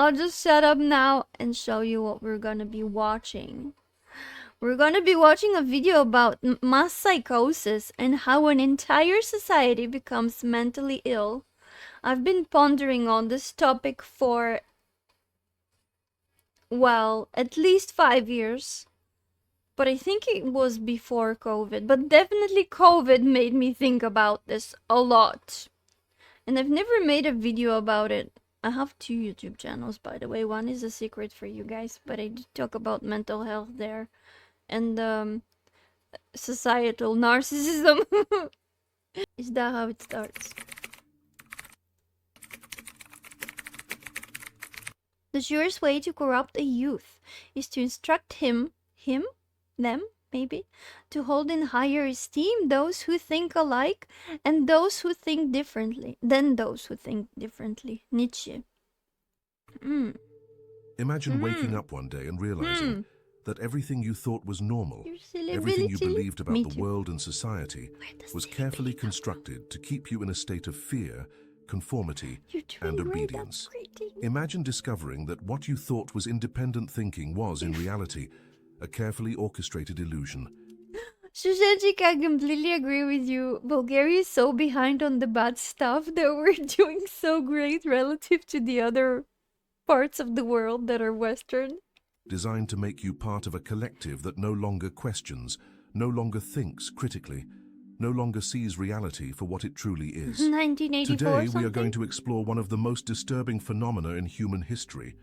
I'll just shut up now and show you what we're gonna be watching. We're gonna be watching a video about mass psychosis and how an entire society becomes mentally ill. I've been pondering on this topic for, well, at least 5 years. But I think it was before COVID. But definitely COVID made me think about this a lot. And I've never made a video about it. I have 2 YouTube channels, by the way. One is a secret for you guys, but I do talk about mental health there. And societal narcissism. Is that how it starts? The surest way to corrupt a youth is to instruct him, them, maybe, to hold in higher esteem those who think alike and those who think differently than those who think differently. Nietzsche. Imagine waking up one day and realizing that everything you thought was normal, everything you believed about the world and society, was carefully constructed to keep you in a state of fear, conformity, and obedience. Imagine discovering that what you thought was independent thinking was, in reality, a carefully orchestrated illusion. Shushenchik, I completely agree with you. Bulgaria is so behind on the bad stuff that we're doing so great relative to the other parts of the world that are Western. Designed to make you part of a collective that no longer questions, no longer thinks critically, no longer sees reality for what it truly is. 1984 Today, something? we are going to explore one of the most disturbing phenomena in human history,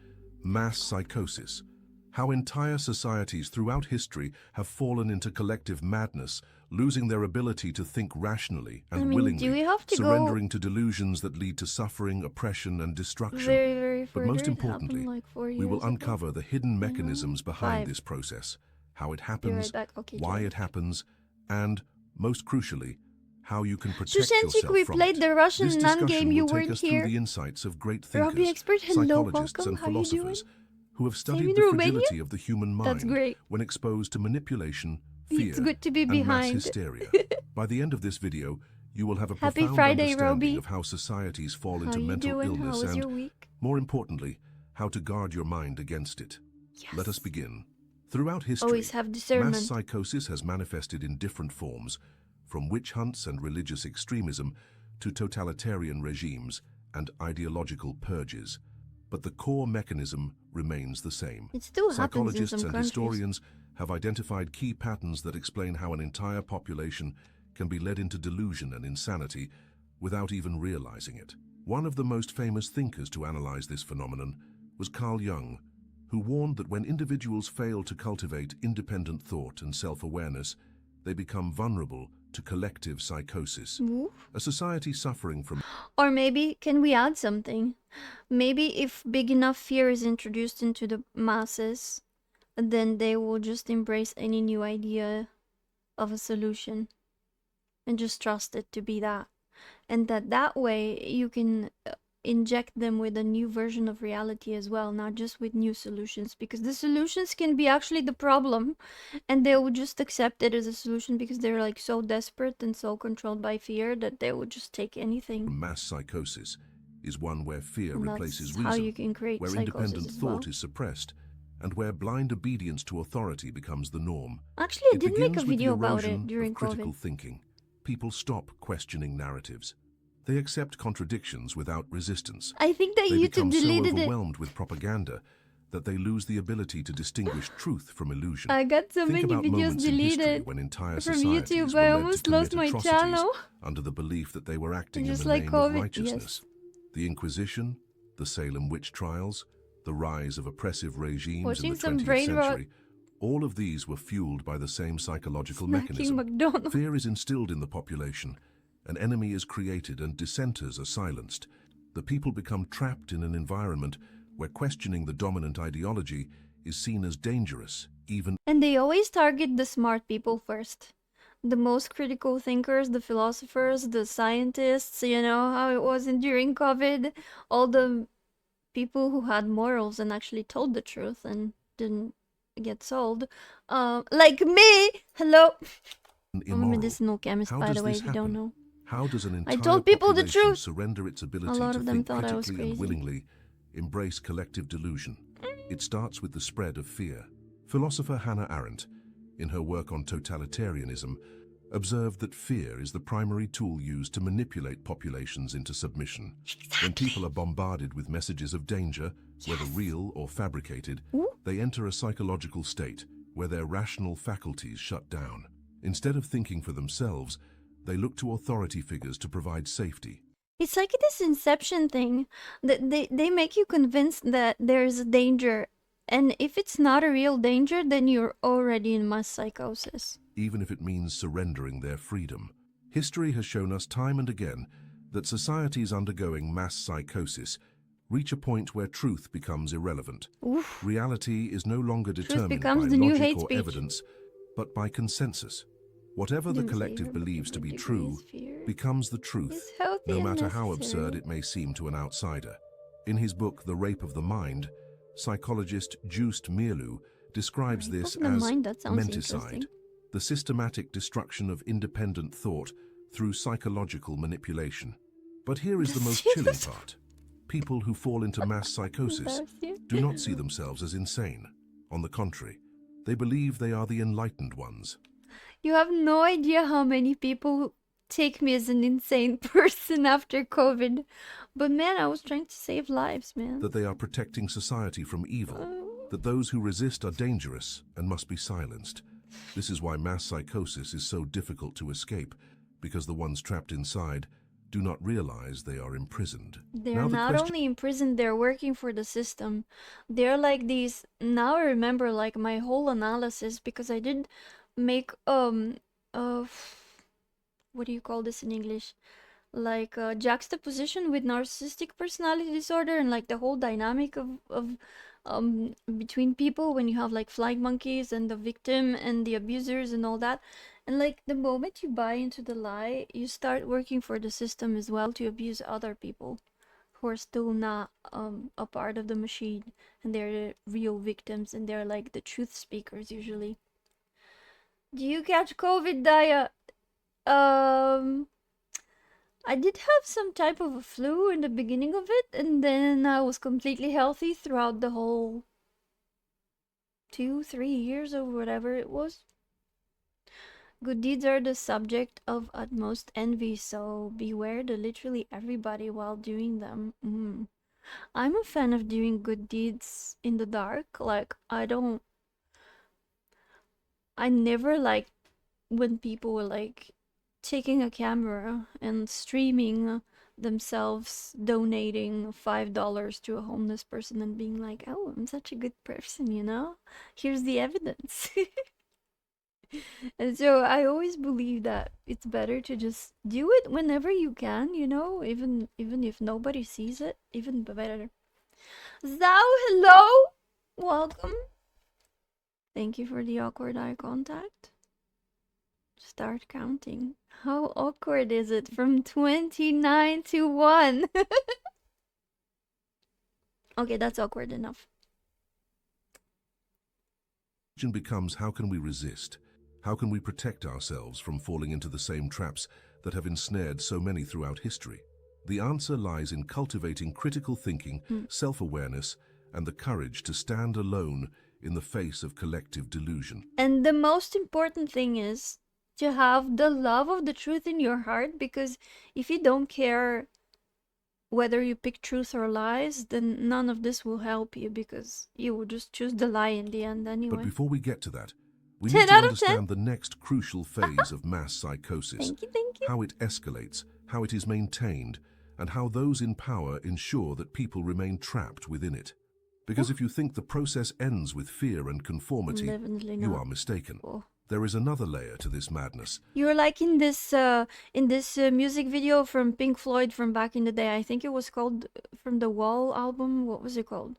mass psychosis. How entire societies throughout history have fallen into collective madness, losing their ability to think rationally and willingly, surrendering to delusions that lead to suffering, oppression, and destruction. Very But most importantly, like we will uncover the hidden mechanisms behind this process, how it happens, why it happens, and, most crucially, how you can protect yourself we from played it. the Russian This NAN discussion game, you will take weren't us here. through the insights of great Robbie thinkers, Expert, hello, psychologists, welcome. and How you philosophers doing? who have Same studied in the Romania? fragility of the human That's mind great. when exposed to manipulation, fear, It's good to be and behind. mass hysteria. By the end of this video, you will have a Happy profound Friday, understanding Robbie. of how societies fall How into you mental doing? illness How was and, your week? more importantly, how to guard your mind against it. Yes. Let us begin. Throughout history, Always have discernment. mass psychosis has manifested in different forms, from witch hunts and religious extremism to totalitarian regimes and ideological purges. But the core mechanism remains the same. It still happens in Psychologists some and countries. historians have identified key patterns that explain how an entire population can be led into delusion and insanity without even realizing it. One of the most famous thinkers to analyze this phenomenon was Carl Jung, who warned that when individuals fail to cultivate independent thought and self-awareness, they become vulnerable to collective psychosis. Ooh. A society suffering from... Or maybe, can we add something? Maybe if big enough fear is introduced into the masses, then they will just embrace any new idea of a solution and just trust it to be that. And that way you can inject them with a new version of reality as well, not just with new solutions, because the solutions can be actually the problem and they will just accept it as a solution because they're like so desperate and so controlled by fear that they would just take anything. Mass psychosis is one where fear And replaces that's how reason, you can create where psychosis independent as thought well. is suppressed, and where blind obedience to authority becomes the norm. Actually, I It did make a begins with the video about erosion it during of critical COVID. thinking. People stop questioning narratives. They accept contradictions without resistance. I think that They YouTube become so deleted it. overwhelmed with propaganda that they lose the ability to distinguish truth from illusion. I got so Think many about videos moments in history deleted when entire from societies YouTube. were I led almost to lost commit my atrocities channel. under the belief that they were acting in Just the like name COVID, of righteousness. yes. The Inquisition, the Salem witch trials, the rise of oppressive regimes Watching in the some 20th brain rot. century, all of these were fueled by the same psychological Snacking mechanism. McDonald's. Fear is instilled in the population, an enemy is created and dissenters are silenced. The people become trapped in an environment where questioning the dominant ideology is seen as dangerous, even... And they always target the smart people first. The most critical thinkers, the philosophers, the scientists, you know how it was during COVID. All the people who had morals and actually told the truth and didn't get sold. Like me! Hello! I'm a immoral. medicinal chemist, How by does the way, this if you don't happen? know. How does an I entire told people the population truth. surrender its ability A lot to of them think thought I was critically and crazy. willingly embrace collective delusion. It starts with the spread of fear. Philosopher Hannah Arendt, in her work on totalitarianism, observed that fear is the primary tool used to manipulate populations into submission. When people are bombarded with messages of danger, whether real or fabricated, they enter a psychological state where their rational faculties shut down. Instead of thinking for themselves, they look to authority figures to provide safety. It's like this inception thing that they make you convinced that there's a danger. And if it's not a real danger, then you're already in mass psychosis. Even if it means surrendering their freedom. History has shown us time and again that societies undergoing mass psychosis reach a point where truth becomes irrelevant. Oof. Reality is no longer determined by the new logic hate or speech. evidence, but by consensus. Whatever the collective believes to be true becomes the truth, no matter how absurd it may seem to an outsider. In his book, The Rape of the Mind, psychologist Joost Meerloo describes this as menticide, the systematic destruction of independent thought through psychological manipulation. But here is the most chilling part. People who fall into mass psychosis do not see themselves as insane. On the contrary, they believe they are the enlightened ones. You have no idea how many people take me as an insane person after COVID. But man, I was trying to save lives, man. That they are protecting society from evil, that those who resist are dangerous and must be silenced. This is why mass psychosis is so difficult to escape, because the ones trapped inside do not realize they are imprisoned. They're not only imprisoned, they're working for the system. They're like these. Now I remember like my whole analysis, because I did make what do you call this in English? Like a juxtaposition with narcissistic personality disorder, and like the whole dynamic of between people when you have like flying monkeys and the victim and the abusers and all that. And like the moment you buy into the lie, you start working for the system as well to abuse other people who are still not a part of the machine, and they're the real victims, and they're like the truth speakers usually. Do you catch COVID, Daya? I did have some type of a flu in the beginning of it, and then I was completely healthy throughout the whole 2-3 years or whatever it was. Good deeds are the subject of utmost envy, so beware the literally everybody while doing them. I'm a fan of doing good deeds in the dark. Like, I never liked when people were like taking a camera and streaming themselves donating $5 to a homeless person and being like, oh, I'm such a good person, you know? Here's the evidence. And so I always believe that it's better to just do it whenever you can, you know, even if nobody sees it, even better. Zhao, hello! Welcome. Thank you for the awkward eye contact. Start counting. How awkward is it from 29 to 1? Okay, that's awkward enough. The question becomes, how can we resist? How can we protect ourselves from falling into the same traps that have ensnared so many throughout history? The answer lies in cultivating critical thinking, self-awareness, and the courage to stand alone in the face of collective delusion. And the most important thing is to have the love of the truth in your heart, because if you don't care whether you pick truth or lies, then none of this will help you, because you will just choose the lie in the end anyway. But before we get to that, we need to understand the next crucial phase of mass psychosis. Thank you. How it escalates, how it is maintained, and how those in power ensure that people remain trapped within it. Because if you think the process ends with fear and conformity, you are mistaken. There is another layer to this madness. You're like in this music video from Pink Floyd from back in the day. I think it was called from the Wall album. What was it called?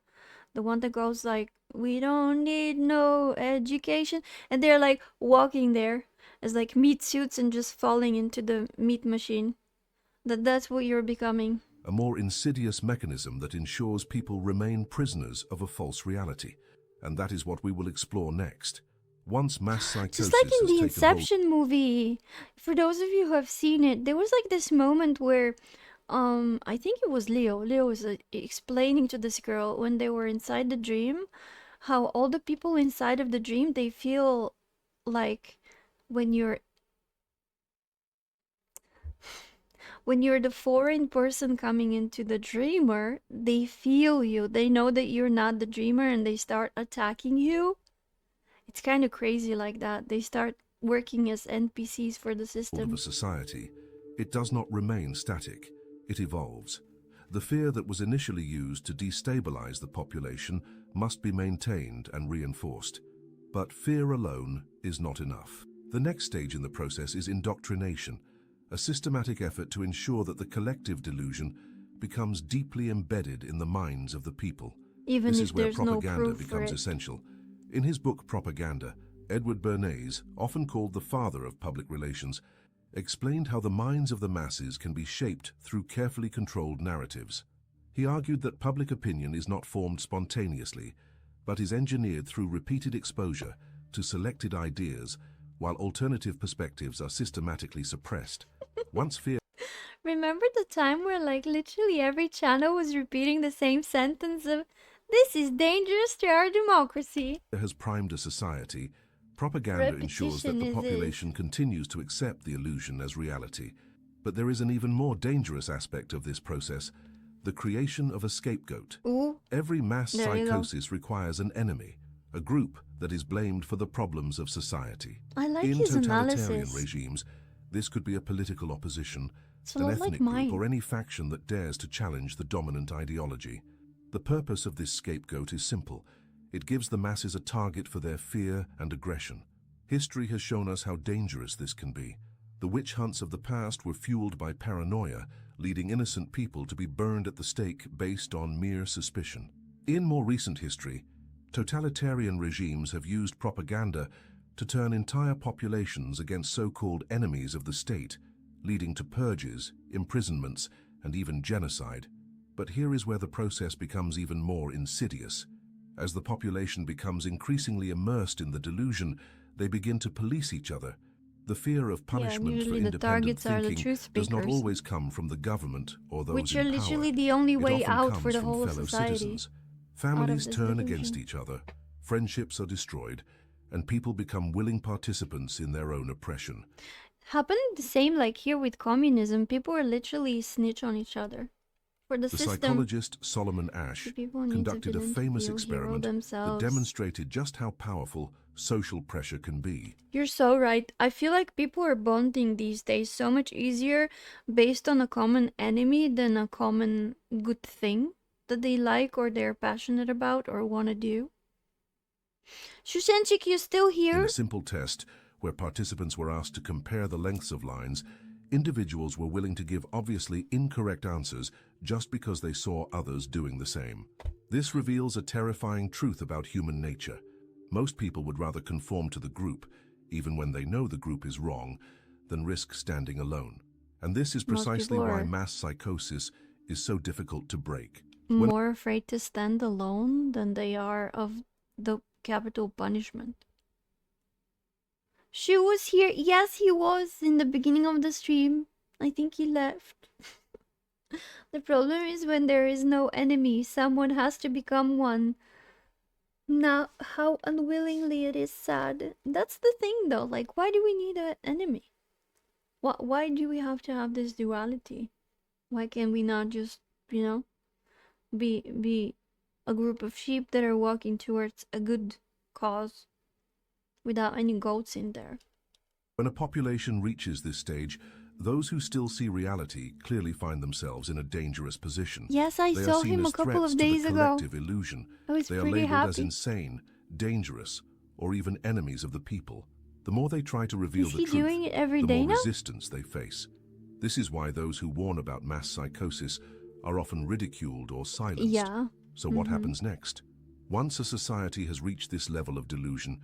The one that goes like, we don't need no education. And they're like walking there as like meat suits and just falling into the meat machine. That's what you're becoming. A more insidious mechanism that ensures people remain prisoners of a false reality. And that is what we will explore next. Once mass psychosis just like in the Inception movie, for those of you who have seen it, there was like this moment where I think it was Leo. Leo was explaining to this girl when they were inside the dream, how all the people inside of the dream, they feel like when you're the foreign person coming into the dreamer, they feel you. They know that you're not the dreamer and they start attacking you. It's kind of crazy like that. They start working as NPCs for the Of system. a society, it does not remain static, it evolves. The fear that was initially used to destabilize the population must be maintained and reinforced. But fear alone is not enough. The next stage in the process is indoctrination, a systematic effort to ensure that the collective delusion becomes deeply embedded in the minds of the people. Even This if is where there's no propaganda proof for becomes it. essential. In his book Propaganda, Edward Bernays, often called the father of public relations, explained how the minds of the masses can be shaped through carefully controlled narratives. He argued that public opinion is not formed spontaneously, but is engineered through repeated exposure to selected ideas, while alternative perspectives are systematically suppressed. Once fear Remember the time where like literally every channel was repeating the same sentence of "This is dangerous to our democracy." has primed a society, propaganda ensures that Repetition the is population continues to accept the illusion as reality. But there is an even more dangerous aspect of this process: the creation of a scapegoat. Ooh, Every mass there you go. psychosis requires an enemy, a group that is blamed for the problems of society. I like In his totalitarian analysis. regimes, this could be a political opposition, It's a an lot like ethnic group, mine. or any faction that dares to challenge the dominant ideology. The purpose of this scapegoat is simple. It gives the masses a target for their fear and aggression. History has shown us how dangerous this can be. The witch hunts of the past were fueled by paranoia, leading innocent people to be burned at the stake based on mere suspicion. In more recent history, totalitarian regimes have used propaganda to turn entire populations against so-called enemies of the state, leading to purges, imprisonments, and even genocide. But here is where the process becomes even more insidious. As the population becomes increasingly immersed in the delusion, they begin to police each other. The fear of Yeah, and punishment for usually the independent targets are the thinking truth does not speakers, always come from the government or those which in are power. literally the only It way often out for comes the from whole of fellow society citizens. out of Families this turn against delusion. each other, friendships are destroyed, and people become willing participants in their own oppression. Happened the same like here with communism. People are literally snitch on each other. For the The system, psychologist Solomon the Asch people need a conducted a villain to famous feel hero experiment that themselves. demonstrated just how powerful social pressure can be. You're so right. I feel like people are bonding these days so much easier based on a common enemy than a common good thing that they like or they're passionate about or want to do. Shushenchik, you still In here? a simple test, where participants were asked to compare the lengths of lines, individuals were willing to give obviously incorrect answers just because they saw others doing the same. This reveals a terrifying truth about human nature. Most people would rather conform to the group, even when they know the group is wrong, than risk standing alone. And this is Most precisely people why are mass psychosis is so difficult to break. more afraid to stand alone than they are of the capital punishment. She was here. Yes, he was in the beginning of the stream. I think he left. The problem is when there is no enemy, someone has to become one. Now, how unwillingly it is sad. That's the thing though. Like, why do we need an enemy? Why do we have to have this duality? Why can we not just, you know, be a group of sheep that are walking towards a good cause without any goats in there? When a population reaches this stage, those who still see reality clearly find themselves in a dangerous position. Yes, I They saw are seen him a as couple threats of to the days ago. collective illusion. I was They are pretty labeled as happy. insane, dangerous, or even enemies of the people. The more they try to reveal Is the he truth, doing it every the day more now? resistance they face. This is why those who warn about mass psychosis are often ridiculed or silenced. Yeah. So what happens next? Once a society has reached this level of delusion,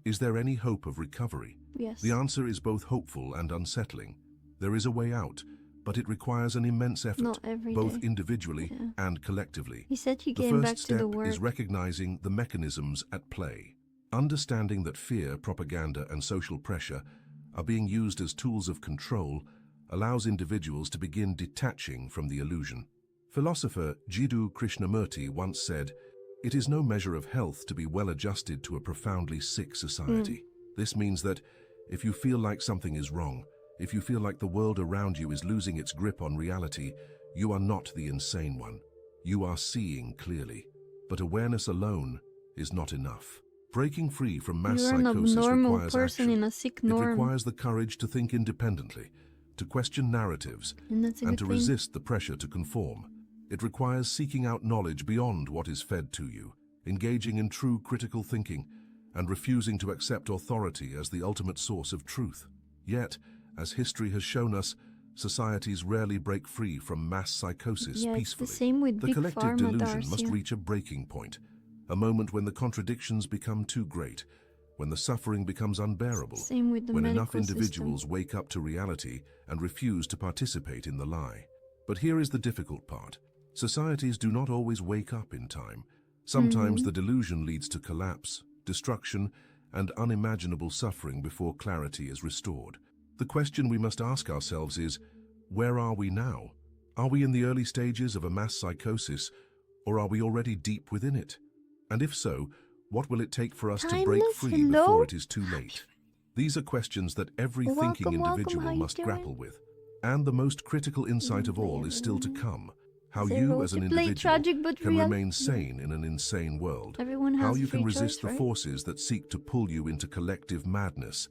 is there any hope of recovery? Yes. The answer is both hopeful and unsettling. There is a way out, but it requires an immense effort, Not every both day. individually Yeah. and collectively. He said he The came back first to the step work. is recognizing the mechanisms at play. Understanding that fear, propaganda, and social pressure are being used as tools of control allows individuals to begin detaching from the illusion. Philosopher Jiddu Krishnamurti once said, "It is no measure of health to be well adjusted to a profoundly sick society." This means that if you feel like something is wrong, if you feel like the world around you is losing its grip on reality, you are not the insane one. You are seeing clearly. But awareness alone is not enough. Breaking free from mass You're an psychosis abnormal requires person action. in a sick It norm. requires the courage to think independently, to question narratives, And that's a and good to thing. resist the pressure to conform. It requires seeking out knowledge beyond what is fed to you, engaging in true critical thinking, and refusing to accept authority as the ultimate source of truth. Yet, as history has shown us, societies rarely break free from mass psychosis Yeah, it's peacefully. the same with The Big collective Pharma, delusion must Darcy. reach a breaking point, a moment when the contradictions become too great, when the suffering becomes unbearable, Same with the when enough medical individuals system. wake up to reality and refuse to participate in the lie. But here is the difficult part. Societies do not always wake up in time. Sometimes the delusion leads to collapse, destruction, and unimaginable suffering before clarity is restored. The question we must ask ourselves is, where are we now? Are we in the early stages of a mass psychosis, or are we already deep within it? And if so, what will it take for us to break Timeless, free hello? before it is too late? These are questions that every thinking Welcome, individual how you must doing? grapple with. And the most critical insight of all is still to come. How you as an individual tragic but can real. remain sane in an insane world. Everyone How has a you can free resist choice, the right? forces that seek to pull you into collective madness.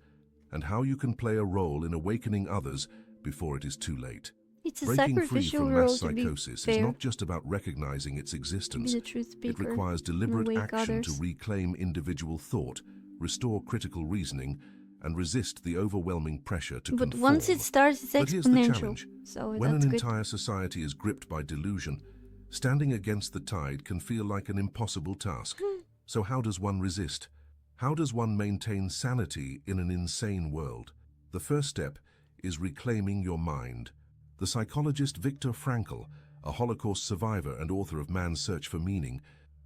And how you can play a role in awakening others before it is too late. It's a Breaking free sacrificial from role mass to be psychosis is fair, not just about recognizing its to be existence. the truth It speaker, requires and deliberate awake action to others. reclaim individual thought, restore critical reasoning, and resist the overwhelming pressure to But conform. once it starts, it's But here's the exponential. challenge. So When an that's good. entire society is gripped by delusion, standing against the tide can feel like an impossible task. So how does one resist? How does one maintain sanity in an insane world? The first step is reclaiming your mind. The psychologist Viktor Frankl, a Holocaust survivor and author of Man's Search for Meaning,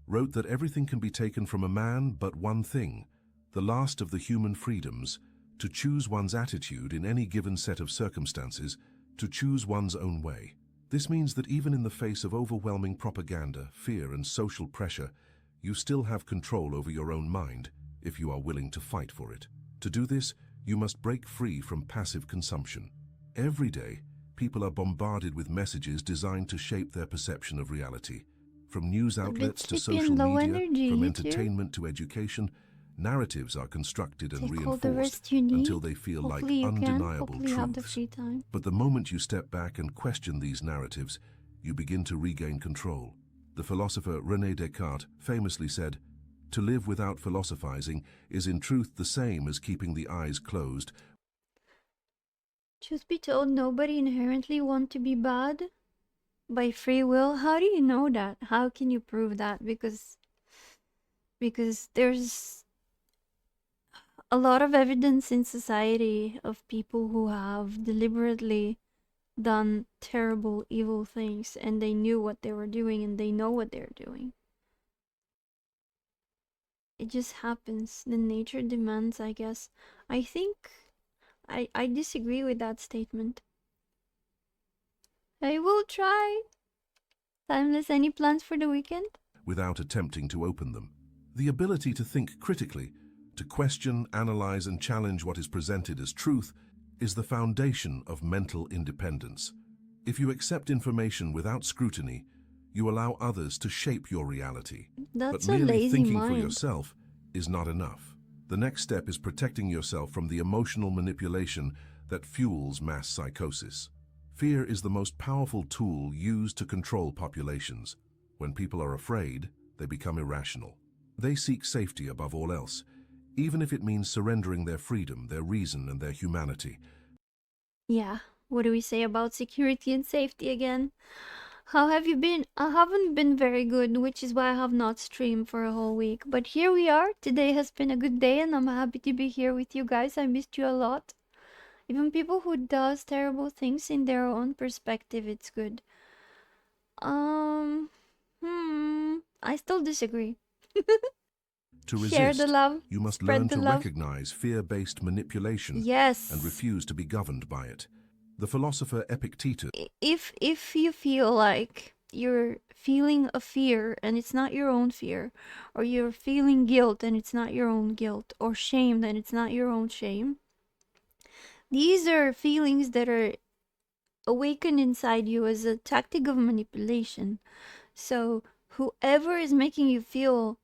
wrote that everything can be taken from a man but one thing, the last of the human freedoms, to choose one's attitude in any given set of circumstances, to choose one's own way. This means that even in the face of overwhelming propaganda, fear, and social pressure, you still have control over your own mind if you are willing to fight for it. To do this, you must break free from passive consumption. Every day, people are bombarded with messages designed to shape their perception of reality. From news outlets to sleepy and social low media, energy, from you too? entertainment to education, narratives are constructed and Take all reinforced the rest you need. until they feel like Hopefully you can. undeniable Hopefully you have the truths. free time. But the moment you step back and question these narratives, you begin to regain control. The philosopher René Descartes famously said, "To live without philosophizing is in truth the same as keeping the eyes closed." Truth be told, nobody inherently want to be bad by free will. How do you know that? How can you prove that? Because there's a lot of evidence in society of people who have deliberately done terrible, evil things, and they knew what they were doing, and they know what they're doing. It just happens. The nature demands, I guess. I think I disagree with that statement. I will try. Timeless, any plans for the weekend? Without attempting to open them. The ability to think critically, to question, analyze, and challenge what is presented as truth is the foundation of mental independence. If you accept information without scrutiny, you allow others to shape your reality. That's But a merely lazy thinking for mind. yourself is not enough. The next step is protecting yourself from the emotional manipulation that fuels mass psychosis. Fear is the most powerful tool used to control populations. When people are afraid, they become irrational. They seek safety above all else, even if it means surrendering their freedom, their reason, and their humanity. Yeah, what do we say about security and safety again? How have you been? I haven't been very good, which is why I have not streamed for a whole week. But here we are. Today has been a good day, and I'm happy to be here with you guys. I missed you a lot. Even people who does terrible things in their own perspective, it's good. I still disagree. To Share resist, the love. you must Spread learn the to love. recognize fear-based manipulation Yes. and refuse to be governed by it. The philosopher Epictetus If you feel like you're feeling a fear and it's not your own fear, or you're feeling guilt and it's not your own guilt, or shame and it's not your own shame, these are feelings that are awakened inside you as a tactic of manipulation. So whoever is making you feel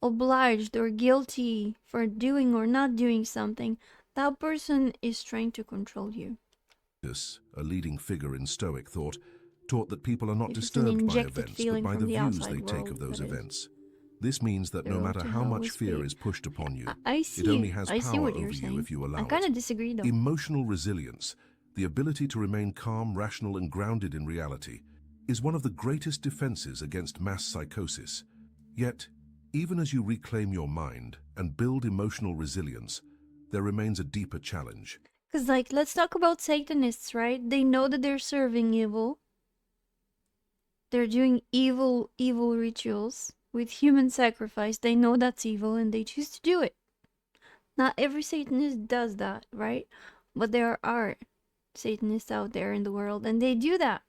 obliged or guilty for doing or not doing something, that person is trying to control you. a leading figure in Stoic thought, taught that people are not If it's an disturbed by injected events, but feeling by from the the views outside they take world, of those that is. events. This means that The no road matter to how hell much is fear paved. is pushed upon you, I it see. only has I see power what you're over you saying. if you I allow kind of it. disagree though. Emotional resilience, the ability to remain calm, rational, and grounded in reality, is one of the greatest defenses against mass psychosis. Yet, even as you reclaim your mind and build emotional resilience, there remains a deeper challenge. Because, like, let's talk about Satanists, right? They know that they're serving evil. They're doing evil rituals with human sacrifice. They know that's evil and they choose to do it. Not every Satanist does that, right? But there are Satanists out there in the world and they do that.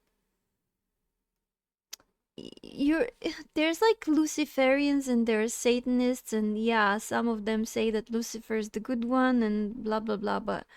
You're there's like Luciferians and there's Satanists, and yeah, some of them say that Lucifer is the good one and blah blah blah, but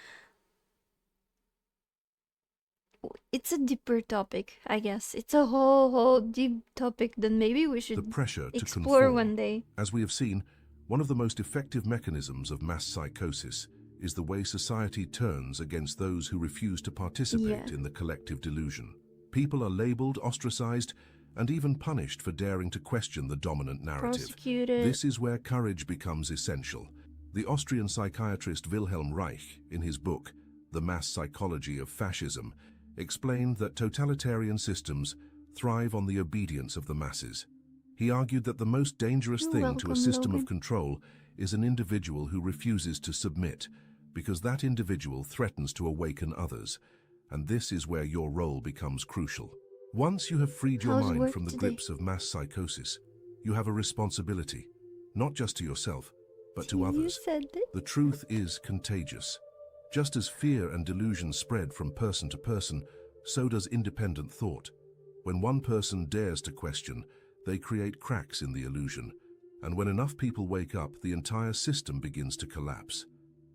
it's a deeper topic, I guess. It's a whole deep topic that maybe we The should pressure to explore one conform. day. As we have seen, one of the most effective mechanisms of mass psychosis is the way society turns against those who refuse to participate Yeah. in the collective delusion. People are labeled, ostracized, and even punished for daring to question the dominant narrative. Prosecuted. This is where courage becomes essential. The Austrian psychiatrist Wilhelm Reich, in his book, The Mass Psychology of Fascism, explained that totalitarian systems thrive on the obedience of the masses. He argued that the most dangerous You're thing to a welcome, system of Logan. control is an individual who refuses to submit, because that individual threatens to awaken others, and this is where your role becomes crucial. Once you have freed your How's mind work from the today? grips of mass psychosis, you have a responsibility, not just to yourself, but to You others. said it. The truth is contagious. Just as fear and delusion spread from person to person, so does independent thought. When one person dares to question, they create cracks in the illusion, and when enough people wake up, the entire system begins to collapse.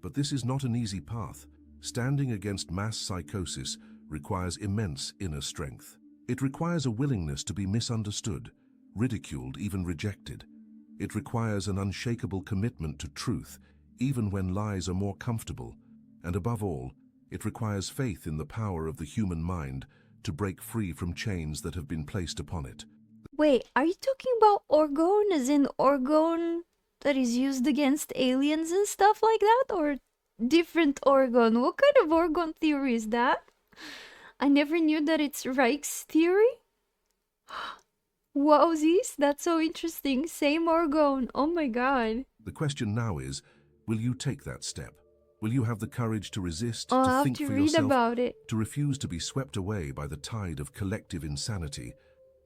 But this is not an easy path. Standing against mass psychosis requires immense inner strength. It requires a willingness to be misunderstood, ridiculed, even rejected. It requires an unshakable commitment to truth, even when lies are more comfortable. And above all, it requires faith in the power of the human mind to break free from chains that have been placed upon it. Wait, are you talking about orgone as in orgone that is used against aliens and stuff like that? Or different orgone? What kind of orgone theory is that? I never knew that it's Reich's theory. Wowzies, that's so interesting. Same orgone. Oh my god. The question now is, will you take that step? Will you have the courage to resist, I'll to have think to for read yourself, about it. to refuse to be swept away by the tide of collective insanity?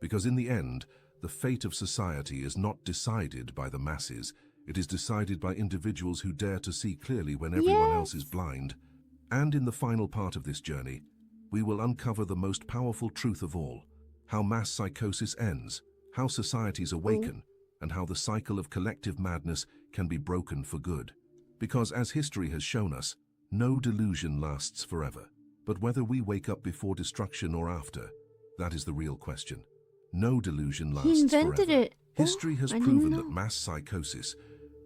Because in the end, the fate of society is not decided by the masses. It is decided by individuals who dare to see clearly when everyone else is blind. And in the final part of this journey, we will uncover the most powerful truth of all: how mass psychosis ends, how societies awaken, and how the cycle of collective madness can be broken for good. Because as history has shown us, no delusion lasts forever. But whether we wake up before destruction or after, that is the real question. No delusion He lasts invented forever. it. History Oh, has I didn't proven that know. mass psychosis,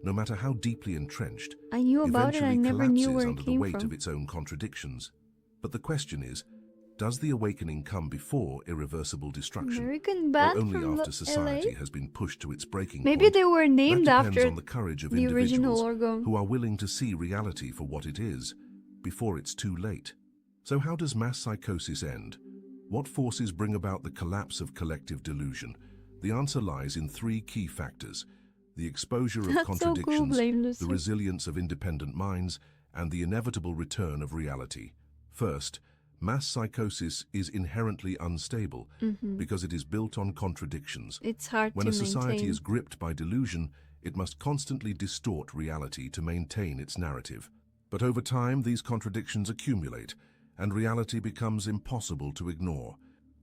no matter how deeply entrenched, I knew about it, I eventually never knew collapses where it under the came weight from. of its own contradictions. But the question is, does the awakening come before irreversible destruction, American or band only from after society LA? has been pushed to its breaking Maybe point? they were That named depends after on the courage of the original individuals orgone. who are willing to see reality for what it is, before it's too late. So how does mass psychosis end? What forces bring about the collapse of collective delusion? The answer lies in three key factors: the exposure of That's so cool, contradictions, Blame the Lucy. resilience of independent minds, and the inevitable return of reality. First, mass psychosis is inherently unstable because it is built on contradictions. It's hard When to a society maintain. is gripped by delusion, it must constantly distort reality to maintain its narrative. But over time, these contradictions accumulate, and reality becomes impossible to ignore.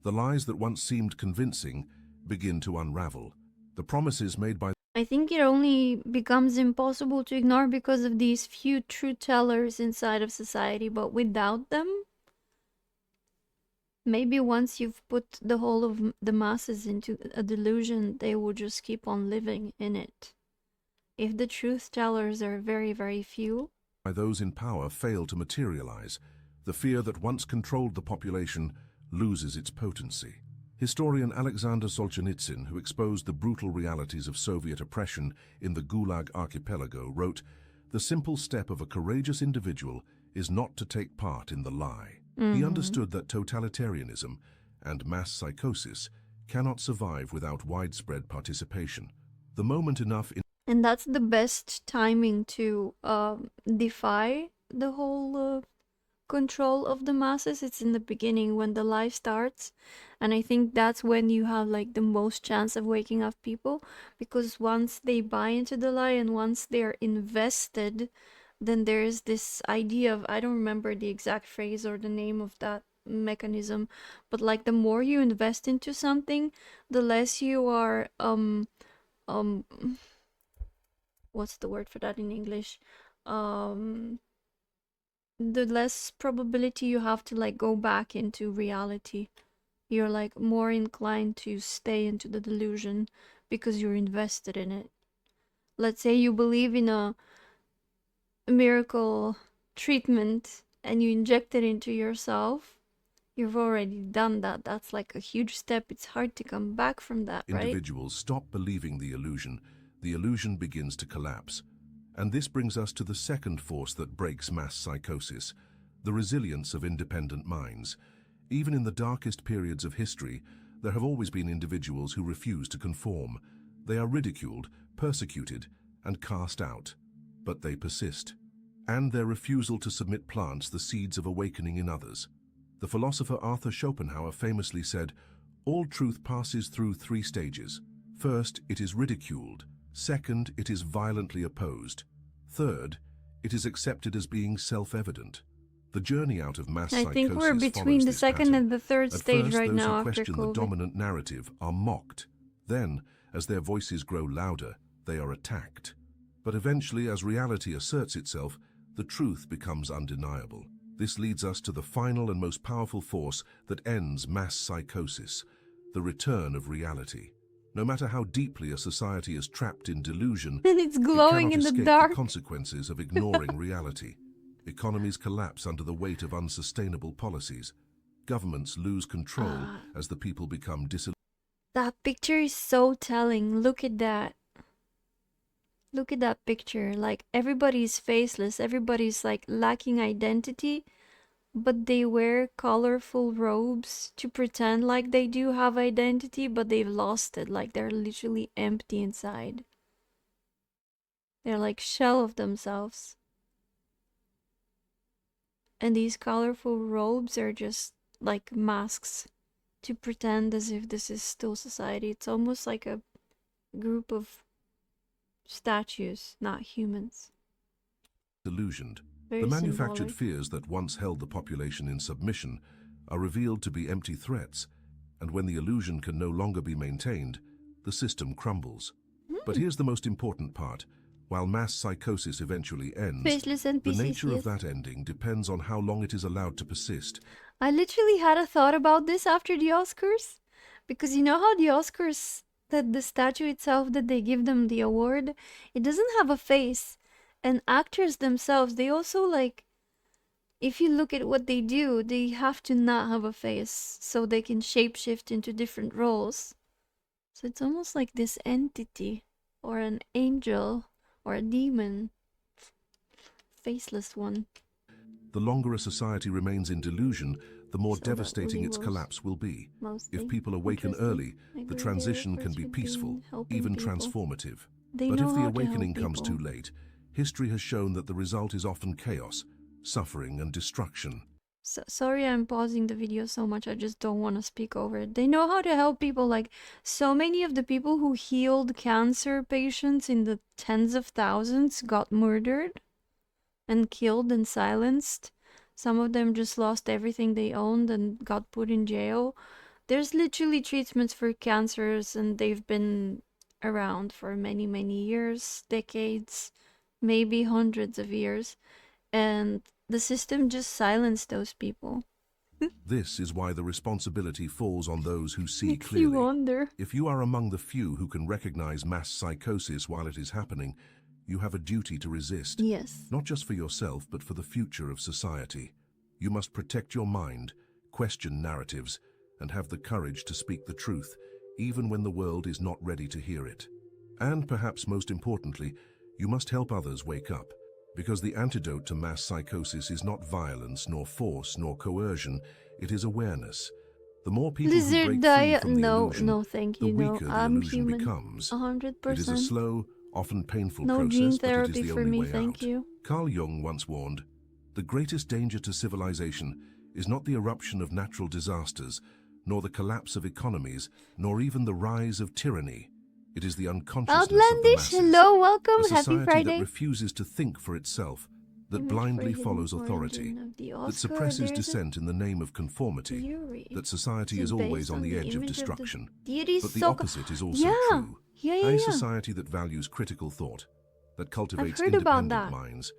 The lies that once seemed convincing begin to unravel. The promises made by I think it only becomes impossible to ignore because of these few truth tellers inside of society, but without them, maybe once you've put the whole of the masses into a delusion, they will just keep on living in it. If the truth tellers are very, very few, those in power fail to materialize, the fear that once controlled the population loses its potency. Historian Alexander Solzhenitsyn, who exposed the brutal realities of Soviet oppression in the Gulag Archipelago, wrote, "The simple step of a courageous individual is not to take part in the lie." He understood that totalitarianism and mass psychosis cannot survive without widespread participation. The moment enough in and that's the best timing to defy the whole control of the masses. It's in the beginning when the lie starts, and I think that's when you have like the most chance of waking up people, because once they buy into the lie and once they're invested, then there's this idea of, I don't remember the exact phrase or the name of that mechanism, but like the more you invest into something, the less you are um what's the word for that in English, the less probability you have to like go back into reality. You're like more inclined to stay into the delusion because you're invested in it. Let's say you believe in a miracle treatment and you inject it into yourself. You've already done that. That's like a huge step. It's hard to come back from that, right? individuals stop believing the illusion begins to collapse. And this brings us to the second force that breaks mass psychosis, the resilience of independent minds. Even in the darkest periods of history, there have always been individuals who refuse to conform. They are ridiculed, persecuted, and cast out. But they persist. And their refusal to submit plants the seeds of awakening in others. The philosopher Arthur Schopenhauer famously said, "All truth passes through 3 stages. First, it is ridiculed. Second, it is violently opposed. Third, it is accepted as being self-evident." The journey out of mass I psychosis think we're between follows the this second pattern. and the third At stage first, right those now who after question the COVID. dominant narrative are mocked. Then, as their voices grow louder, they are attacked. But eventually, as reality asserts itself, the truth becomes undeniable. This leads us to the final and most powerful force that ends mass psychosis, the return of reality. No matter how deeply a society is trapped in delusion, And it's it glowing cannot in the escape dark. the consequences of ignoring reality. Economies collapse under the weight of unsustainable policies. Governments lose control as the people become disillusioned. That picture is so telling. Look at that. Look at that picture. Like everybody's faceless. Everybody's like lacking identity, but they wear colorful robes to pretend like they do have identity, but they've lost it. Like they're literally empty inside. They're like shell of themselves. And these colorful robes are just like masks to pretend as if this is still society. It's almost like a group of statues, not humans. Very The manufactured symbolic. fears that once held the population in submission are revealed to be empty threats, and when the illusion can no longer be maintained, the system crumbles. But here's the most important part. While mass psychosis eventually ends, Faceless the NPCs, nature yes. of that ending depends on how long it is allowed to persist. I literally had a thought about this after the Oscars, because you know how the Oscars, that the statue itself that they give them the award, it doesn't have a face, and actors themselves, they also like, if you look at what they do, they have to not have a face so they can shapeshift into different roles. So it's almost like this entity or an angel or a demon, faceless one. The longer a society remains in delusion, the more So that devastating really its was collapse will be. mostly If people awaken interesting. early, I the agree, transition their can be efforts have peaceful, been helping even people. transformative. They But know if the how to help awakening comes people. too late, history has shown that the result is often chaos, suffering, and destruction. Sorry I'm pausing the video so much, I just don't want to speak over it. They know how to help people. Like, so many of the people who healed cancer patients in the tens of thousands got murdered and killed and silenced. Some of them just lost everything they owned and got put in jail. There's literally treatments for cancers, and they've been around for many, many years, decades, maybe hundreds of years. And the system just silenced those people. This is why the responsibility falls on those who see Makes you clearly. wonder. If you are among the few who can recognize mass psychosis while it is happening, you have a duty to resist. Yes. Not just for yourself, but for the future of society. You must protect your mind, question narratives, and have the courage to speak the truth, even when the world is not ready to hear it. And perhaps most importantly, you must help others wake up, because the antidote to mass psychosis is not violence, nor force, nor coercion, it is awareness. The more people who Lizard break free Daya, from the no, illusion, no, thank the you, no. weaker the I'm illusion human. becomes. It is a 100%. slow, often painful No gene process, but it is therapy the for only me, way thank out. you. Carl Jung once warned, "The greatest danger to civilization is not the eruption of natural disasters, nor the collapse of economies, nor even the rise of tyranny. It is the unconsciousness of the Outlandish, masses. hello, welcome, A happy society that Friday. refuses to think for itself, that Image for blindly hidden follows authority, origin of the that Oscar. suppresses There's a dissent in the name of conformity, theory. that society Is is it always based on the the edge of image destruction." the deity But the Sokka? opposite is also Yeah, true. yeah. A society that values critical thought, that cultivates heard about independent that. minds,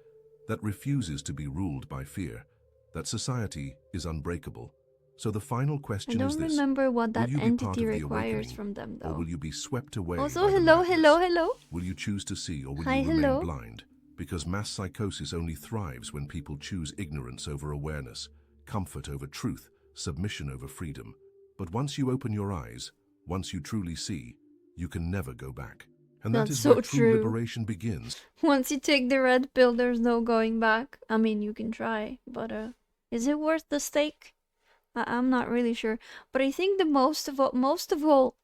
that refuses to be ruled by fear, that society is unbreakable. So the final I question is don't this: remember what will that you be part entity of the requires awakening, from them, or though. will you be swept away Also, by the hello, madness? hello, hello. Will you choose to see, or will Hi, you remain hello. blind? Because mass psychosis only thrives when people choose ignorance over awareness, comfort over truth, submission over freedom. But once you open your eyes, once you truly see, you can never go back. And that That's is so where true true. liberation begins. Once you take the red pill, there's no going back. I mean, you can try, but is it worth the stake? I'm not really sure. But I think the most of all,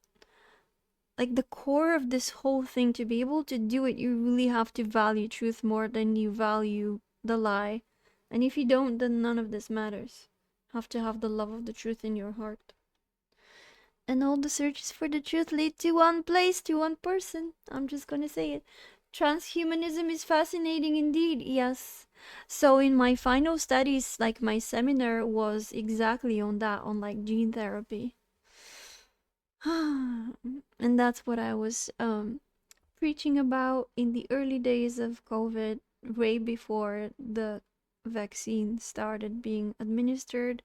like the core of this whole thing, to be able to do it, you really have to value truth more than you value the lie. And if you don't, then none of this matters. Have to have the love of the truth in your heart. And all the searches for the truth lead to one place, to one person. I'm just gonna say it. Transhumanism is fascinating indeed, yes. So in my final studies, like my seminar was exactly on that, on like gene therapy. And that's what I was preaching about in the early days of COVID, way before the vaccine started being administered.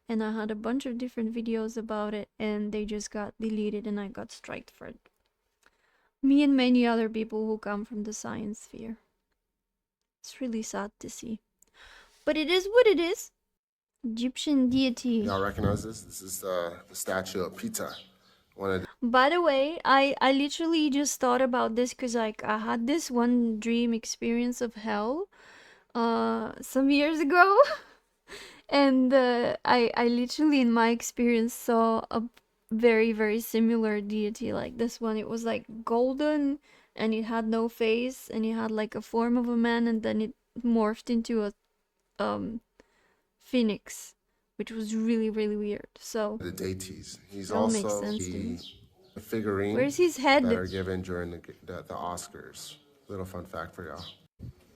And I had a bunch of different videos about it, and they just got deleted, and I got striked for it. Me and many other people who come from the science sphere. It's really sad to see. But it is what it is. Egyptian deity. Y'all recognize this? This is the statue of Pita. By the way, I literally just thought about this because like I had this one dream experience of hell some years ago. And I literally in my experience saw a very, very similar deity like this one. It was like golden, and it had no face, and it had like a form of a man, and then it morphed into a phoenix, which was really, really weird. So The deities. He's it all makes also sense to me. the figurine Where's his that head? are given during the Oscars. Little fun fact for y'all.